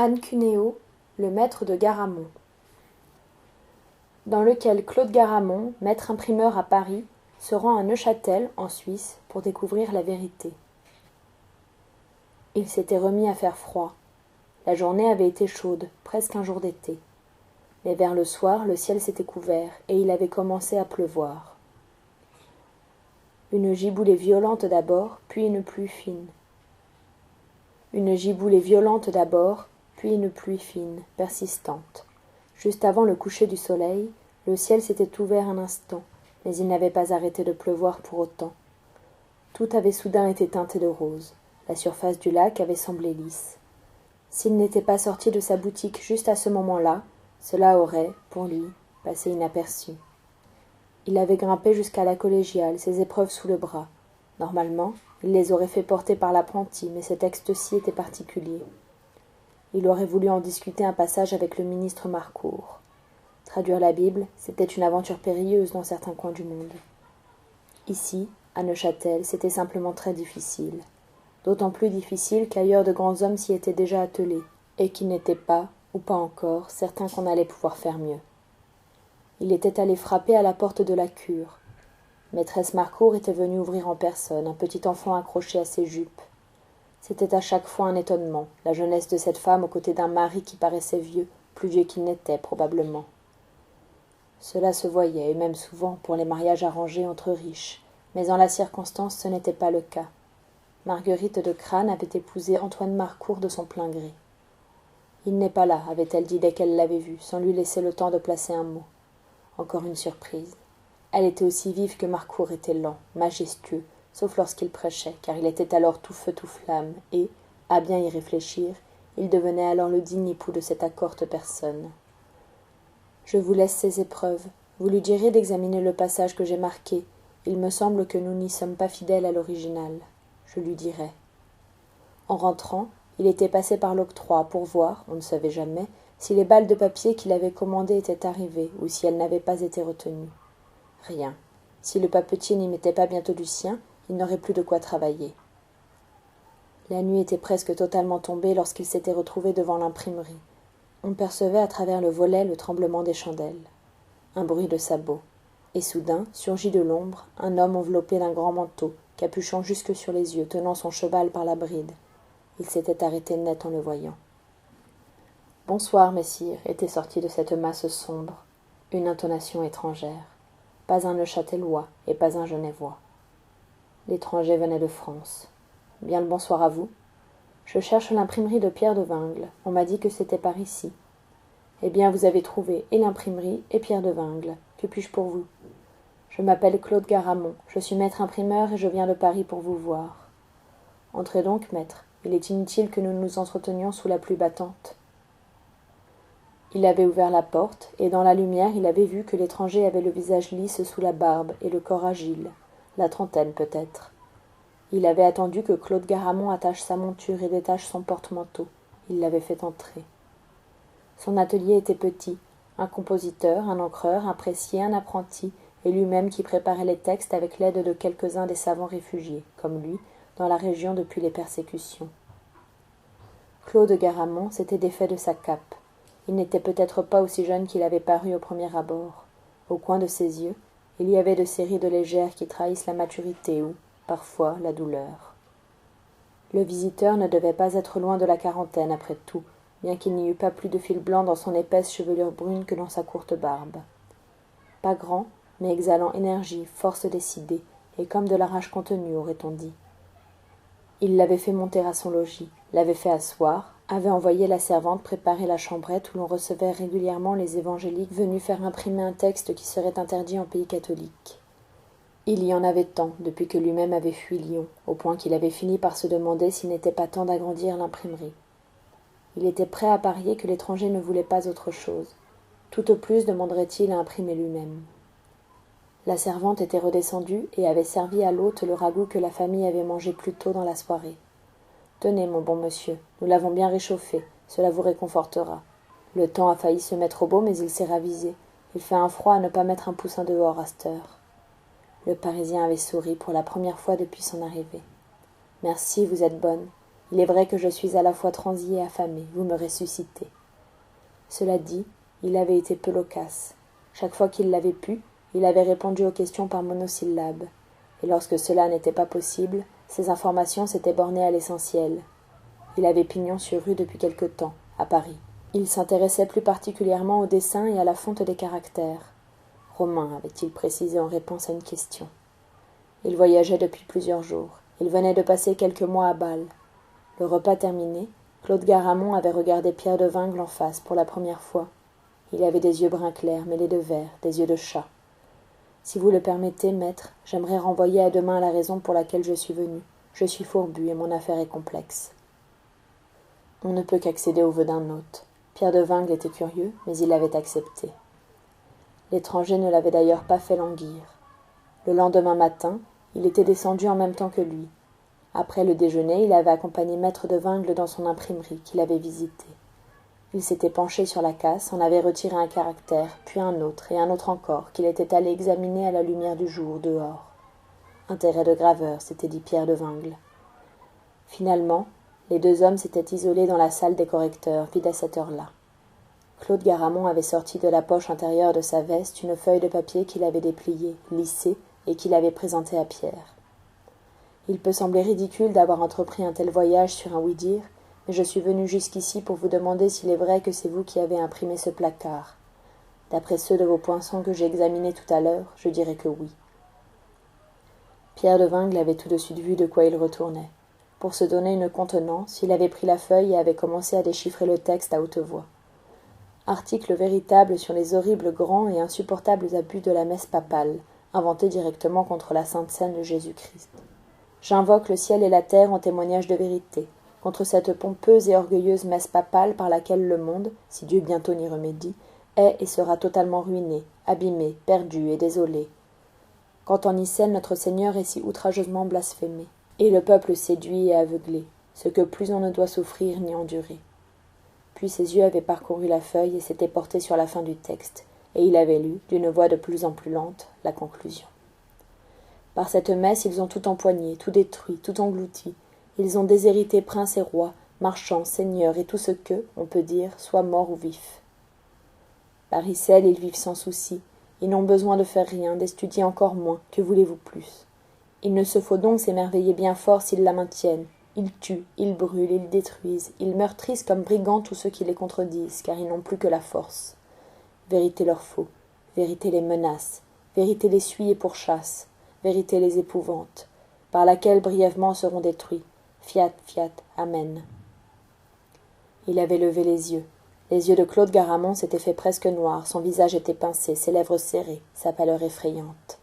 Anne Cuneo, le maître de Garamond. Dans lequel Claude Garamond, maître imprimeur à Paris, se rend à Neuchâtel, en Suisse, pour découvrir la vérité. Il s'était remis à faire froid. La journée avait été chaude, presque un jour d'été. Mais vers le soir, le ciel s'était couvert, et il avait commencé à pleuvoir. Une giboulée violente d'abord, puis une pluie fine. Une giboulée violente d'abord, puis une pluie fine, persistante. Juste avant le coucher du soleil, le ciel s'était ouvert un instant, mais il n'avait pas arrêté de pleuvoir pour autant. Tout avait soudain été teinté de rose. La surface du lac avait semblé lisse. S'il n'était pas sorti de sa boutique juste à ce moment-là, cela aurait, pour lui, passé inaperçu. Il avait grimpé jusqu'à la collégiale, ses épreuves sous le bras. Normalement, il les aurait fait porter par l'apprenti, mais ce texte-ci était particulier. Il aurait voulu en discuter un passage avec le ministre Marcourt. Traduire la Bible, c'était une aventure périlleuse dans certains coins du monde. Ici, à Neuchâtel, c'était simplement très difficile. D'autant plus difficile qu'ailleurs de grands hommes s'y étaient déjà attelés, et qui n'étaient pas, ou pas encore, certains qu'on allait pouvoir faire mieux. Il était allé frapper à la porte de la cure. Maîtresse Marcourt était venue ouvrir en personne, un petit enfant accroché à ses jupes. C'était à chaque fois un étonnement, la jeunesse de cette femme aux côtés d'un mari qui paraissait vieux, plus vieux qu'il n'était probablement. Cela se voyait, et même souvent, pour les mariages arrangés entre riches, mais en la circonstance ce n'était pas le cas. Marguerite de Crâne avait épousé Antoine Marcourt de son plein gré. Il n'est pas là, avait-elle dit dès qu'elle l'avait vu, sans lui laisser le temps de placer un mot. Encore une surprise. Elle était aussi vive que Marcourt était lent, majestueux, sauf lorsqu'il prêchait, car il était alors tout feu tout flamme, et, à bien y réfléchir, il devenait alors le digne époux de cette accorte personne. Je vous laisse ces épreuves. Vous lui direz d'examiner le passage que j'ai marqué. Il me semble que nous n'y sommes pas fidèles à l'original. Je lui dirai. En rentrant, il était passé par l'octroi pour voir, on ne savait jamais, si les balles de papier qu'il avait commandées étaient arrivées ou si elles n'avaient pas été retenues. Rien. Si le papetier n'y mettait pas bientôt du sien, il n'aurait plus de quoi travailler. La nuit était presque totalement tombée lorsqu'il s'était retrouvé devant l'imprimerie. On percevait à travers le volet le tremblement des chandelles. Un bruit de sabots. Et soudain, surgit de l'ombre, un homme enveloppé d'un grand manteau, capuchon jusque sur les yeux, tenant son cheval par la bride. Il s'était arrêté net en le voyant. « Bonsoir, messire » était sorti de cette masse sombre, une intonation étrangère. Pas un Neuchâtelois et pas un Genevois. L'étranger venait de France. « Bien le bonsoir à vous. Je cherche l'imprimerie de Pierre de Wingles. On m'a dit que c'était par ici. » « Eh bien, vous avez trouvé et l'imprimerie et Pierre de Wingles. Que puis-je pour vous ? » « Je m'appelle Claude Garamond. Je suis maître imprimeur et je viens de Paris pour vous voir. » « Entrez donc, maître. Il est inutile que nous nous entretenions sous la pluie battante. » Il avait ouvert la porte, et dans la lumière il avait vu que l'étranger avait le visage lisse sous la barbe et le corps agile, la trentaine peut-être. Il avait attendu que Claude Garamond attache sa monture et détache son porte-manteau. Il l'avait fait entrer. Son atelier était petit, un compositeur, un encreur, un pressier, un apprenti, et lui-même qui préparait les textes avec l'aide de quelques-uns des savants réfugiés, comme lui, dans la région depuis les persécutions. Claude Garamond s'était défait de sa cape. Il n'était peut-être pas aussi jeune qu'il avait paru au premier abord. Au coin de ses yeux, il y avait de ces rides légères qui trahissent la maturité ou, parfois, la douleur. Le visiteur ne devait pas être loin de la quarantaine, après tout, bien qu'il n'y eût pas plus de fil blanc dans son épaisse chevelure brune que dans sa courte barbe. Pas grand, mais exhalant énergie, force décidée, et comme de la rage contenue, aurait-on dit. Il l'avait fait monter à son logis, l'avait fait asseoir, avait envoyé la servante préparer la chambrette où l'on recevait régulièrement les évangéliques venus faire imprimer un texte qui serait interdit en pays catholique. Il y en avait tant, depuis que lui-même avait fui Lyon, au point qu'il avait fini par se demander s'il n'était pas temps d'agrandir l'imprimerie. Il était prêt à parier que l'étranger ne voulait pas autre chose. Tout au plus demanderait-il à imprimer lui-même. La servante était redescendue et avait servi à l'hôte le ragoût que la famille avait mangé plus tôt dans la soirée. « Tenez, mon bon monsieur, nous l'avons bien réchauffé, cela vous réconfortera. Le temps a failli se mettre au beau, mais il s'est ravisé. Il fait un froid à ne pas mettre un poussin dehors à cette heure. » Le Parisien avait souri pour la première fois depuis son arrivée. « Merci, vous êtes bonne. Il est vrai que je suis à la fois transi et affamé, vous me ressuscitez. » Cela dit, il avait été peu loquace. Chaque fois qu'il l'avait pu, il avait répondu aux questions par monosyllabes. Et lorsque cela n'était pas possible, ses informations s'étaient bornées à l'essentiel. Il avait pignon sur rue depuis quelque temps, à Paris. Il s'intéressait plus particulièrement au dessin et à la fonte des caractères. Romain, avait-il précisé en réponse à une question. Il voyageait depuis plusieurs jours. Il venait de passer quelques mois à Bâle. Le repas terminé, Claude Garamond avait regardé Pierre de Vingle en face pour la première fois. Il avait des yeux brun clair mêlés de vert, des yeux de chat. « Si vous le permettez, maître, j'aimerais renvoyer à demain la raison pour laquelle je suis venu. Je suis fourbu et mon affaire est complexe. » On ne peut qu'accéder au vœu d'un hôte. Pierre de Vingle était curieux, mais il l'avait accepté. L'étranger ne l'avait d'ailleurs pas fait languir. Le lendemain matin, il était descendu en même temps que lui. Après le déjeuner, il avait accompagné maître de Vingle dans son imprimerie, qu'il avait visitée. Il s'était penché sur la casse, en avait retiré un caractère, puis un autre, et un autre encore, qu'il était allé examiner à la lumière du jour, dehors. Intérêt de graveur, s'était dit Pierre de Vingle. Finalement, les deux hommes s'étaient isolés dans la salle des correcteurs, vide à cette heure-là. Claude Garamond avait sorti de la poche intérieure de sa veste une feuille de papier qu'il avait dépliée, lissée, et qu'il avait présentée à Pierre. « Il peut sembler ridicule d'avoir entrepris un tel voyage sur un oui-dire, mais je suis venu jusqu'ici pour vous demander s'il est vrai que c'est vous qui avez imprimé ce placard. D'après ceux de vos poinçons que j'ai examinés tout à l'heure, je dirais que oui. » Pierre de Vingle avait tout de suite vu de quoi il retournait. Pour se donner une contenance, il avait pris la feuille et avait commencé à déchiffrer le texte à haute voix. Article véritable sur les horribles grands et insupportables abus de la messe papale, inventés directement contre la Sainte Seine de Jésus-Christ. J'invoque le ciel et la terre en témoignage de vérité, contre cette pompeuse et orgueilleuse messe papale par laquelle le monde, si Dieu bientôt n'y remédie, est et sera totalement ruiné, abîmé, perdu et désolé. Quand en Icelle notre Seigneur est si outrageusement blasphémé, et le peuple séduit et aveuglé, ce que plus on ne doit souffrir ni endurer. Puis ses yeux avaient parcouru la feuille et s'étaient portés sur la fin du texte, et il avait lu, d'une voix de plus en plus lente, la conclusion. Par cette messe, ils ont tout empoigné, tout détruit, tout englouti. Ils ont déshérité princes et rois, marchands, seigneurs et tout ce que, on peut dire, soit mort ou vif. Par Icelle, ils vivent sans souci. Ils n'ont besoin de faire rien, d'étudier encore moins. Que voulez-vous plus? Il ne se faut donc s'émerveiller bien fort s'ils la maintiennent. Ils tuent, ils brûlent, ils détruisent, ils meurtrissent comme brigands tous ceux qui les contredisent, car ils n'ont plus que la force. Vérité leur faut, vérité les menace, vérité les suit et pourchasse, vérité les épouvante, par laquelle brièvement seront détruits. Fiat, fiat, amen. Il avait levé les yeux. Les yeux de Claude Garamond s'étaient fait presque noirs, son visage était pincé, ses lèvres serrées, sa pâleur effrayante.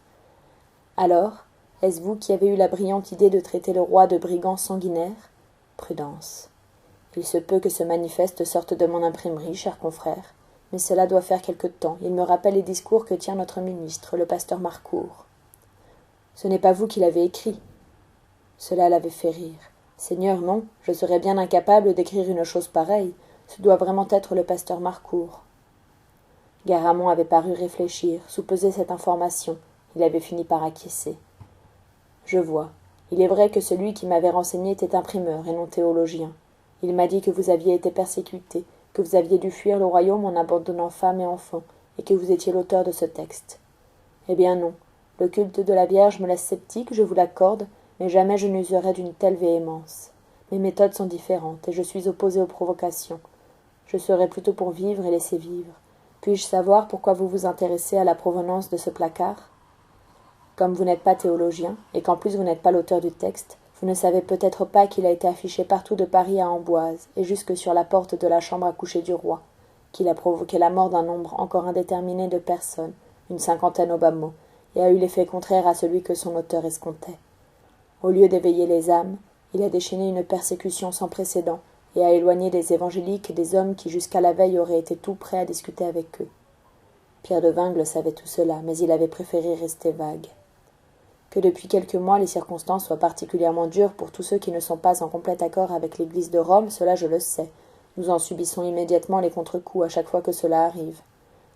Alors, est-ce vous qui avez eu la brillante idée de traiter le roi de brigand sanguinaire? Prudence. Il se peut que ce manifeste sorte de mon imprimerie, cher confrère, mais cela doit faire quelque temps. Il me rappelle les discours que tient notre ministre, le pasteur Marcourt. Ce n'est pas vous qui l'avez écrit. Cela l'avait fait rire. Seigneur, non, je serais bien incapable d'écrire une chose pareille. Ce doit vraiment être le pasteur Marcourt. Garamond avait paru réfléchir, soupeser cette information. Il avait fini par acquiescer. Je vois. Il est vrai que celui qui m'avait renseigné était imprimeur et non théologien. Il m'a dit que vous aviez été persécuté, que vous aviez dû fuir le royaume en abandonnant femme et enfants, et que vous étiez l'auteur de ce texte. Eh bien non. Le culte de la Vierge me laisse sceptique, je vous l'accorde, mais jamais je n'userai d'une telle véhémence. Mes méthodes sont différentes, et je suis opposé aux provocations. Je serai plutôt pour vivre et laisser vivre. Puis-je savoir pourquoi vous vous intéressez à la provenance de ce placard? Comme vous n'êtes pas théologien, et qu'en plus vous n'êtes pas l'auteur du texte, vous ne savez peut-être pas qu'il a été affiché partout de Paris à Amboise, et jusque sur la porte de la chambre à coucher du roi, qu'il a provoqué la mort d'un nombre encore indéterminé de personnes, une cinquantaine au bas mot, et a eu l'effet contraire à celui que son auteur escomptait. Au lieu d'éveiller les âmes, il a déchaîné une persécution sans précédent, et a éloigné des évangéliques des hommes qui jusqu'à la veille auraient été tout prêts à discuter avec eux. Pierre de Vingle savait tout cela, mais il avait préféré rester vague. Que depuis quelques mois les circonstances soient particulièrement dures pour tous ceux qui ne sont pas en complet accord avec l'Église de Rome, cela je le sais. Nous en subissons immédiatement les contre-coups à chaque fois que cela arrive.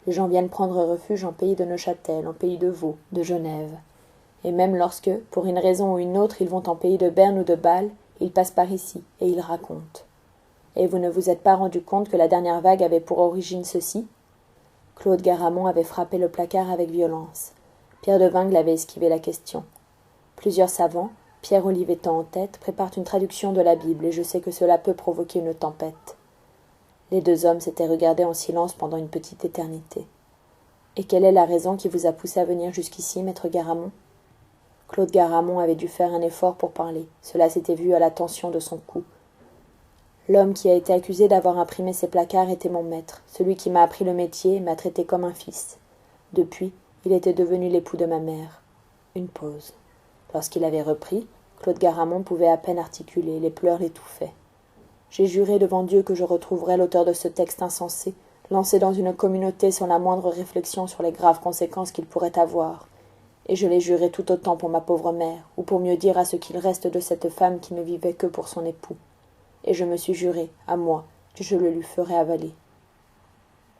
Les gens viennent prendre refuge en pays de Neuchâtel, en pays de Vaud, de Genève. Et même lorsque, pour une raison ou une autre, ils vont en pays de Berne ou de Bâle, Il passe par ici, et il raconte. Et vous ne vous êtes pas rendu compte que la dernière vague avait pour origine ceci » Claude Garamond avait frappé le placard avec violence. Pierre de Vingle avait esquivé la question. Plusieurs savants, Pierre Olivetan en tête, préparent une traduction de la Bible, et je sais que cela peut provoquer une tempête. Les deux hommes s'étaient regardés en silence pendant une petite éternité. « Et quelle est la raison qui vous a poussé à venir jusqu'ici, maître Garamond » Claude Garamond avait dû faire un effort pour parler. Cela s'était vu à la tension de son cou. L'homme qui a été accusé d'avoir imprimé ces placards était mon maître, celui qui m'a appris le métier et m'a traité comme un fils. Depuis, il était devenu l'époux de ma mère. Une pause. Lorsqu'il avait repris, Claude Garamond pouvait à peine articuler, les pleurs l'étouffaient. J'ai juré devant Dieu que je retrouverais l'auteur de ce texte insensé, lancé dans une communauté sans la moindre réflexion sur les graves conséquences qu'il pourrait avoir. Et je l'ai juré tout autant pour ma pauvre mère, ou pour mieux dire à ce qu'il reste de cette femme qui ne vivait que pour son époux. Et je me suis juré, à moi, que je le lui ferais avaler.